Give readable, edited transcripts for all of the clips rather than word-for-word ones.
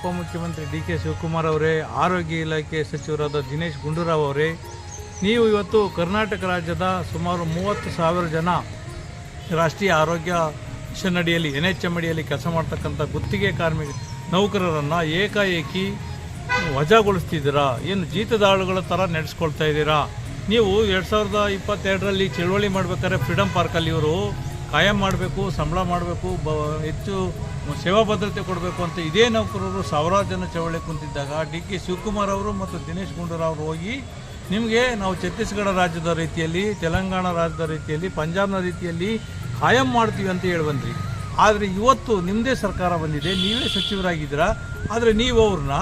ಉಪಮುಖ್ಯಮಂತ್ರಿ D K Shivakumar ಅವರೇ, ಆರೋಗ್ಯ ಇಲಾಖೆ ಸಚಿವರಾದ ದಿನೇಶ್ ಗುಂಡೂರಾವ್ ಅವರೇ, ನೀವು ಇವತ್ತು ಕರ್ನಾಟಕ ರಾಜ್ಯದ ಸುಮಾರು 30,000 ಜನ ರಾಷ್ಟ್ರೀಯ ಆರೋಗ್ಯ ಮಿಷನ್ ಅಡಿಯಲ್ಲಿ NHM ಅಡಿಯಲ್ಲಿ ಕೆಲಸ ಮಾಡ್ತಕ್ಕಂಥ ಗುತ್ತಿಗೆ ನೌಕರರನ್ನು ಏಕಾಏಕಿ ವಜಾಗೊಳಿಸ್ತಿದ್ದೀರಾ? ಏನು ಜೀತದಾಳುಗಳ ಥರ ನಡೆಸ್ಕೊಳ್ತಾ ಇದ್ದೀರಾ? ನೀವು 2022ರಲ್ಲಿ ಚಳವಳಿ ಮಾಡಬೇಕಾದ್ರೆ ಫ್ರೀಡಮ್ ಪಾರ್ಕಲ್ಲಿ ಇವರು ಕಾಯಂ ಮಾಡಬೇಕು, ಸಂಬಳ ಮಾಡಬೇಕು, ಹೆಚ್ಚು ಸೇವಾ ಭದ್ರತೆ ಕೊಡಬೇಕು ಅಂತ ಇದೇ ನೌಕರರು ಸಾವಿರಾರು ಜನ ಚಳವಳಿ ಕುಂತಿದ್ದಾಗ ಡಿ ಕೆ ಶಿವಕುಮಾರ್ ಅವರು ಮತ್ತು ದಿನೇಶ್ ಗುಂಡೂರಾವ್ ಅವರು ಹೋಗಿ ನಿಮಗೆ ನಾವು ಛತ್ತೀಸ್ಗಢ ರಾಜ್ಯದ ರೀತಿಯಲ್ಲಿ, ತೆಲಂಗಾಣ ರಾಜ್ಯದ ರೀತಿಯಲ್ಲಿ, ಪಂಜಾಬ್ನ ರೀತಿಯಲ್ಲಿ ಕಾಯಂ ಮಾಡ್ತೀವಿ ಅಂತ ಹೇಳಿ ಬಂದ್ರಿ. ಆದರೆ ಇವತ್ತು ನಿಮ್ಮದೇ ಸರ್ಕಾರ ಬಂದಿದೆ, ನೀವೇ ಸಚಿವರಾಗಿದ್ದೀರಾ. ಆದರೆ ನೀವು ಅವ್ರನ್ನ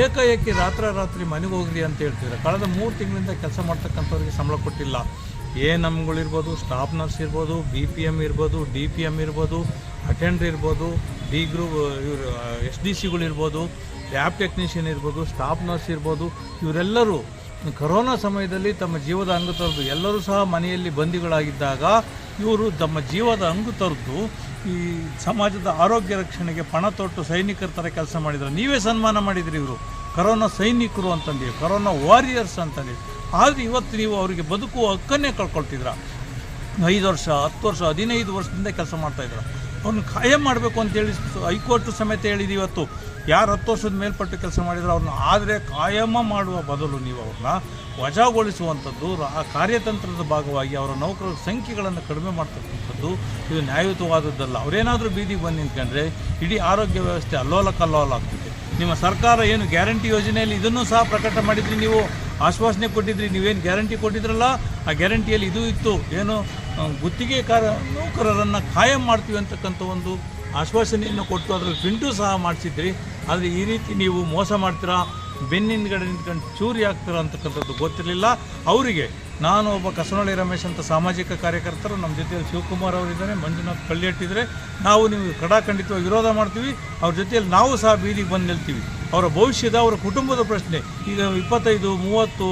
ಏಕಾಏಕಿ ರಾತ್ರಿ ಮನೆಗೆ ಹೋಗ್ರಿ ಅಂತ ಹೇಳ್ತೀರಾ. ಕಳೆದ 3 ತಿಂಗಳಿಂದ ಕೆಲಸ ಮಾಡ್ತಕ್ಕಂಥವ್ರಿಗೆ ಸಂಬಳ ಕೊಟ್ಟಿಲ್ಲ. ANMಗಳಿರ್ಬೋದು, ಸ್ಟಾಫ್ ನರ್ಸ್ ಇರ್ಬೋದು, BPM ಇರ್ಬೋದು, DPM ಇರ್ಬೋದು, ಅಟೆಂಡರ್ ಇರ್ಬೋದು, ಡಿ ಗ್ರೂಪ್ ಇವರು SDCಗಳಿರ್ಬೋದು, ಲ್ಯಾಬ್ ಟೆಕ್ನಿಷಿಯನ್ ಇರ್ಬೋದು, ಸ್ಟಾಫ್ ನರ್ಸ್ ಇರ್ಬೋದು, ಇವರೆಲ್ಲರೂ ಕರೋನಾ ಸಮಯದಲ್ಲಿ ತಮ್ಮ ಜೀವದ ಅಂಗು ತೊರೆದು, ಎಲ್ಲರೂ ಸಹ ಮನೆಯಲ್ಲಿ ಬಂದಿಗಳಾಗಿದ್ದಾಗ ಇವರು ತಮ್ಮ ಜೀವದ ಅಂಗು ತೊರೆದು ಈ ಸಮಾಜದ ಆರೋಗ್ಯ ರಕ್ಷಣೆಗೆ ಪಣ ತೊಟ್ಟು ಸೈನಿಕರ ಥರ ಕೆಲಸ ಮಾಡಿದ್ರು. ನೀವೇ ಸನ್ಮಾನ ಮಾಡಿದ್ರಿ. ಇವರು ಕರೋನಾ ಸೈನಿಕರು ಅಂತಂದು, ಕರೋನಾ ವಾರಿಯರ್ಸ್ ಅಂತಂದು. ಆದರೆ ಇವತ್ತು ನೀವು ಅವರಿಗೆ ಬದುಕುವ ಹಕ್ಕನ್ನೇ ಕಳ್ಕೊಳ್ತಿದ್ರ. 5 ವರ್ಷ, 10 ವರ್ಷ, 15 ವರ್ಷದಿಂದ ಕೆಲಸ ಮಾಡ್ತಾಯಿದ್ರು. ಅವ್ರನ್ನ ಕಾಯಂ ಮಾಡಬೇಕು ಅಂತೇಳಿ ಹೈಕೋರ್ಟ್ ಸಮೇತ ಹೇಳಿದ್ದೀವಿ. ಇವತ್ತು ಯಾರು 10 ವರ್ಷದ ಮೇಲ್ಪಟ್ಟು ಕೆಲಸ ಮಾಡಿದ್ರು ಅವ್ರನ್ನ ಆದರೆ ಕಾಯಮ ಮಾಡುವ ಬದಲು ನೀವು ಅವ್ರನ್ನ ವಜಾಗೊಳಿಸುವಂಥದ್ದು, ಆ ಕಾರ್ಯತಂತ್ರದ ಭಾಗವಾಗಿ ಅವರ ನೌಕರರ ಸಂಖ್ಯೆಗಳನ್ನು ಕಡಿಮೆ ಮಾಡ್ತಕ್ಕಂಥದ್ದು ಇದು ನ್ಯಾಯಯುತವಾದದ್ದಲ್ಲ. ಅವರೇನಾದರೂ ಬೀದಿಗೆ ಬಂದು ನಿಂತ್ಕೊಂಡ್ರೆ ಇಡೀ ಆರೋಗ್ಯ ವ್ಯವಸ್ಥೆ ಅಲ್ಲೋಲ ಕಲ್ಲೋಲ ಆಗ್ತದೆ. ನಿಮ್ಮ ಸರ್ಕಾರ ಏನು ಗ್ಯಾರಂಟಿ ಯೋಜನೆಯಲ್ಲಿ ಇದನ್ನು ಸಹ ಪ್ರಕಟ ಮಾಡಿದ್ರಿ, ನೀವು ಆಶ್ವಾಸನೆ ಕೊಟ್ಟಿದ್ರಿ. ನೀವೇನು ಗ್ಯಾರಂಟಿ ಕೊಟ್ಟಿದ್ರಲ್ಲ, ಆ ಗ್ಯಾರಂಟಿಯಲ್ಲಿ ಇದು ಇತ್ತು, ಏನು ಗುತ್ತಿಗೆ ನೌಕರರನ್ನು ಕಾಯಂ ಮಾಡ್ತೀವಿ ಅಂತಕ್ಕಂಥ ಒಂದು ಆಶ್ವಾಸನೆಯನ್ನು ಕೊಟ್ಟು ಅದರಲ್ಲಿ ಪ್ರಿಂಟು ಸಹ ಮಾಡಿಸಿದ್ರಿ. ಆದರೆ ಈ ರೀತಿ ನೀವು ಮೋಸ ಮಾಡ್ತೀರಾ, ಬೆನ್ನಿಂದಗಡೆ ನಿಂತ್ಕೊಂಡು ಚೂರಿ ಆಗ್ತೀರಾ ಅಂತಕ್ಕಂಥದ್ದು ಗೊತ್ತಿರಲಿಲ್ಲ ಅವರಿಗೆ. ನಾನು ಒಬ್ಬ ಕಸನಹಳ್ಳಿ ರಮೇಶ್ ಅಂತ ಸಾಮಾಜಿಕ ಕಾರ್ಯಕರ್ತರು, ನಮ್ಮ ಜೊತೆಯಲ್ಲಿ ಶಿವಕುಮಾರ್ ಅವರಿದ್ದಾರೆ, ಮಂಜುನಾಥ್ ಕಳ್ಳಿಯಟ್ಟಿದ್ದಾರೆ. ನಾವು ನೀವು ಕಡಾಖಂಡಿತವಾಗಿ ವಿರೋಧ ಮಾಡ್ತೀವಿ. ಅವ್ರ ಜೊತೆಯಲ್ಲಿ ನಾವು ಸಹ ಬೀದಿಗೆ ಬಂದು ನಿಲ್ತೀವಿ. ಅವರ ಭವಿಷ್ಯದ, ಅವರ ಕುಟುಂಬದ ಪ್ರಶ್ನೆ. ಈಗ 25, 30,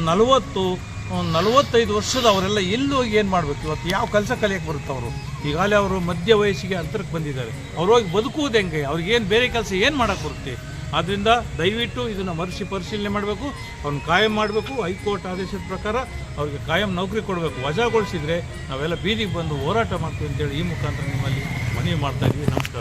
40, 45 ವರ್ಷದ ಅವರೆಲ್ಲ ಎಲ್ಲಿ ಹೋಗಿ ಏನು ಮಾಡಬೇಕು? ಇವತ್ತು ಯಾವ ಕೆಲಸ ಕಲಿಯಕ್ಕೆ ಬರುತ್ತೆ? ಅವರು ಈಗಾಗಲೇ ಅವರು ಮಧ್ಯ ವಯಸ್ಸಿಗೆ ಅಂತರಕ್ಕೆ ಬಂದಿದ್ದಾರೆ. ಅವ್ರು ಹೋಗಿ ಬದುಕುವುದು ಹೆಂಗೆ? ಅವ್ರಿಗೇನು ಬೇರೆ ಕೆಲಸ ಏನು ಮಾಡೋಕ್ಕೆ ಬರುತ್ತೆ? ಆದ್ದರಿಂದ ದಯವಿಟ್ಟು ಇದನ್ನು ಪರಿಶೀಲನೆ ಮಾಡಬೇಕು, ಅವ್ರನ್ನ ಕಾಯಂ ಮಾಡಬೇಕು. ಹೈಕೋರ್ಟ್ ಆದೇಶದ ಪ್ರಕಾರ ಅವ್ರಿಗೆ ಕಾಯಂ ನೌಕರಿ ಕೊಡಬೇಕು. ವಜಾಗೊಳಿಸಿದರೆ ನಾವೆಲ್ಲ ಬೀದಿಗೆ ಬಂದು ಹೋರಾಟ ಮಾಡ್ತೀವಿ ಅಂತೇಳಿ ಈ ಮುಖಾಂತರ ನಿಮ್ಮಲ್ಲಿ ಮನವಿ ಮಾಡ್ತಾ ಇದ್ದೀವಿ. ನಮಸ್ಕಾರ.